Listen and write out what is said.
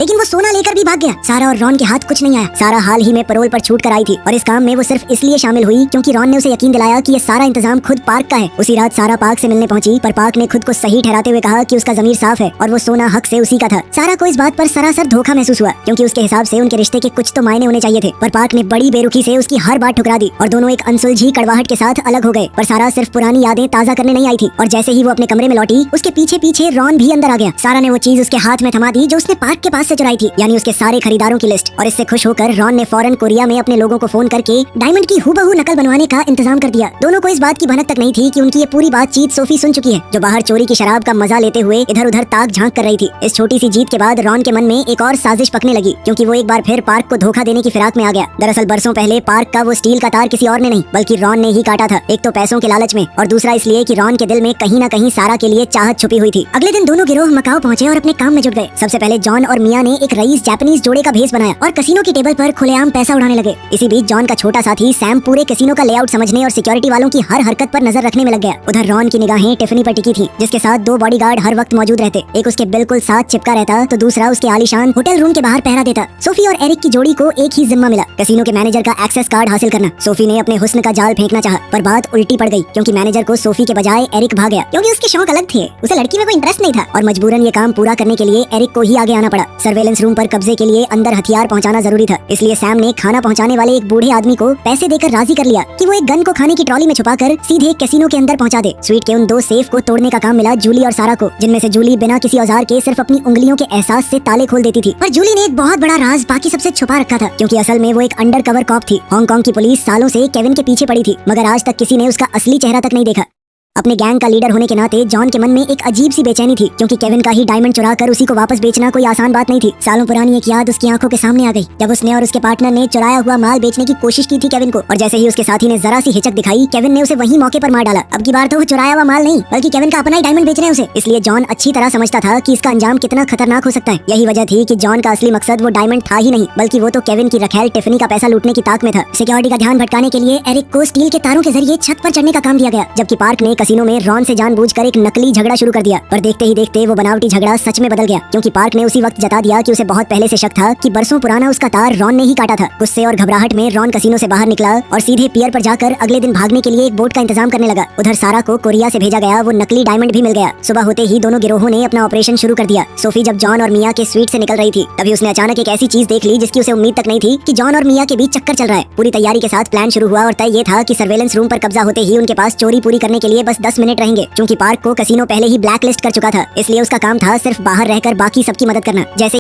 लेकिन वो सोना लेकर भी भाग गया। सारा और रॉन के हाथ कुछ नहीं आया। सारा हाल ही में पैरोल पर छूट कर आई थी और इस काम में वो सिर्फ इसलिए शामिल हुई क्योंकि रॉन ने उसे यकीन दिलाया कि ये सारा इंतजाम खुद पार्क का है। उसी रात सारा पार्क से मिलने पहुंची, पर पार्क ने खुद को सही ठहराते हुए कहा कि उसका ज़मीर साफ है और वो सोना हक से उसी का था। सारा को इस बात पर सरासर धोखा महसूस हुआ क्योंकि उसके हिसाब से उनके रिश्ते के कुछ तो मायने होने चाहिए थे, पर पार्क ने बड़ी बेरुखी से उसकी हर बात ठुकरा दी और दोनों एक अनसुलझी कड़वाहट के साथ अलग हो गए। पर सारा सिर्फ पुरानी यादें ताज़ा करने नहीं आई थी और जैसे ही वो अपने कमरे में लौटी, उसके पीछे पीछे रॉन भी अंदर आ गया। सारा ने वो चीज उसके हाथ में थमा दी जो उसने पार्क के पास से चुराई थी, यानी उसके सारे खरीदारों की लिस्ट। और इससे खुश होकर रॉन ने फौरन कोरिया में अपने लोगों को फोन करके डायमंड की हूबहू नकल बनवाने का इंतजाम कर दिया। दोनों को इस बात की भनक तक नहीं थी कि उनकी ये पूरी बातचीत सोफी सुन चुकी है, जो बाहर चोरी की शराब का मजा लेते हुए इधर उधर ताक झांक कर रही थी। इस छोटी सी जीत के बाद रॉन के मन में एक और साजिश पकने लगी क्योंकि वो एक बार फिर पार्क को धोखा देने की फिराक में आ गया। दरअसल बरसों पहले पार्क का वो स्टील का तार किसी और ने नहीं बल्कि रॉन ने ही काटा था, एक तो पैसों के लालच में और दूसरा इसलिए कि रॉन के दिल में कहीं न कहीं सारा के लिए चाहत छुपी हुई थी। अगले दिन दोनों गिरोह मकाओ पहुंचे और अपने काम में जुट गए। सबसे पहले जॉन और मिया ने एक रईस जापानीज जोड़े का भेस बनाया और कसिनो की टेबल पर खुलेआम पैसा उड़ाने लगे। इसी बीच जॉन का छोटा साथी सैम पूरे कसिनो का लेआउट समझने और सिक्योरिटी वालों की हर हरकत पर नजर रखने में लग गया। उधर रॉन की निगाहें टिफनी पर टिकी थी, जिसके साथ दो बॉडीगार्ड हर वक्त मौजूद रहते। एक उसके बिल्कुल साथ चिपका रहता तो दूसरा उसके आलीशान होटल रूम के बाहर पहरा देता। सोफी और एरिक की जोड़ी को एक ही जिम्मा मिला, कसिनो के मैनेजर का एक्सेस कार्ड हासिल करना। सोफी ने अपने हुस्न का जाल फेंकना चाहा, पर बात उल्टी पड़ गई क्योंकि मैनेजर को सोफी के बजाय एरिक भाग गया क्योंकि उसके शौक अलग थे। उसे लड़की में कोई इंटरेस्ट नहीं था और मजबूरन ये काम पूरा करने के लिए एरिक को ही आगे आना पड़ा। सर्वेलेंस रूम पर कब्जे के लिए अंदर हथियार पहुंचाना जरूरी था, इसलिए सैम ने खाना पहुंचाने वाले एक बूढ़े आदमी को पैसे देकर राजी कर लिया कि वो एक गन को खाने की ट्रॉली में छुपाकर सीधे कैसीनो के अंदर पहुंचा दे। स्वीट के उन दो सेफ को तोड़ने का काम मिला जूली और सारा को, जिनमें से जूली बिना किसी औजार के सिर्फ अपनी उंगलियों के एहसास से ताले खोल देती थी। पर जूली ने एक बहुत बड़ा राज बाकी सबसे छुपा रखा था क्योंकि असल में वो एक अंडर कवर कॉप थी। हांगकांग की पुलिस सालों से केविन के पीछे पड़ी थी, मगर आज तक किसी ने उसका असली चेहरा तक नहीं देखा। अपने गैंग का लीडर होने के नाते जॉन के मन में एक अजीब सी बेचैनी थी क्योंकि केविन का ही डायमंड चुरा कर उसी को वापस बेचना कोई आसान बात नहीं थी। सालों पुरानी एक याद उसकी आंखों के सामने आ गई जब उसने और उसके पार्टनर ने चुराया हुआ माल बेचने की कोशिश की थी केविन को, और जैसे ही उसके साथी ने जरा सी हिचक दिखाई, केविन ने उसे वही मौके पर मार डाला। अब की बार तो वो चुराया हुआ माल नहीं बल्कि केविन का अपना ही डायमंड बेच रहे हैं उसे। इसलिए जॉन अच्छी तरह समझता था कि इसका अंजाम कितना खतरनाक हो सकता है। यही वजह थी कि जॉन का असली मकसद वो डायमंड था ही नहीं बल्कि वो तो केविन की रखैल टिफनी का पैसा लूटने की ताक में था। सिक्योरिटी का ध्यान भटकाने के लिए एरिक को स्टील के तारों के जरिए छत पर चढ़ने का काम दिया गया, जबकि पार्क ने कसिनो में रॉन से जानबूझकर एक नकली झगड़ा शुरू कर दिया। पर देखते ही देखते वो बनावटी झगड़ा सच में बदल गया क्योंकि पार्क ने उसी वक्त जता दिया कि उसे बहुत पहले से शक था कि बरसों पुराना उसका तार रॉन ने ही काटा था। गुस्से और घबराहट में रॉन कसिनो से बाहर निकला और सीधे पियर पर जाकर अगले दिन भागने के लिए एक बोट का इंतजाम करने लगा। उधर सारा को कोरिया से भेजा गया वो नकली डायमंड भी मिल गया। सुबह होते ही दोनों गिरोहों ने अपना ऑपरेशन शुरू कर दिया। सोफी जब जॉन और मिया के स्वीट से निकल रही थी तभी उसने अचानक एक ऐसी चीज देख ली जिसकी उसे उम्मीद तक नहीं थी कि जॉन और मिया के बीच चक्कर चल रहा है। पूरी तैयारी के साथ प्लान शुरू हुआ और तय ये था कि सर्वेलेंस रूम पर कब्जा होते ही उनके पास चोरी पूरी करने के लिए बस 10 मिनट रहेंगे। क्योंकि पार्क को कसिनो पहले ही ब्लैक लिस्ट कर चुका था, इसलिए उसका काम था सिर्फ बाहर रहकर बाकी सबकी मदद करना। जैसे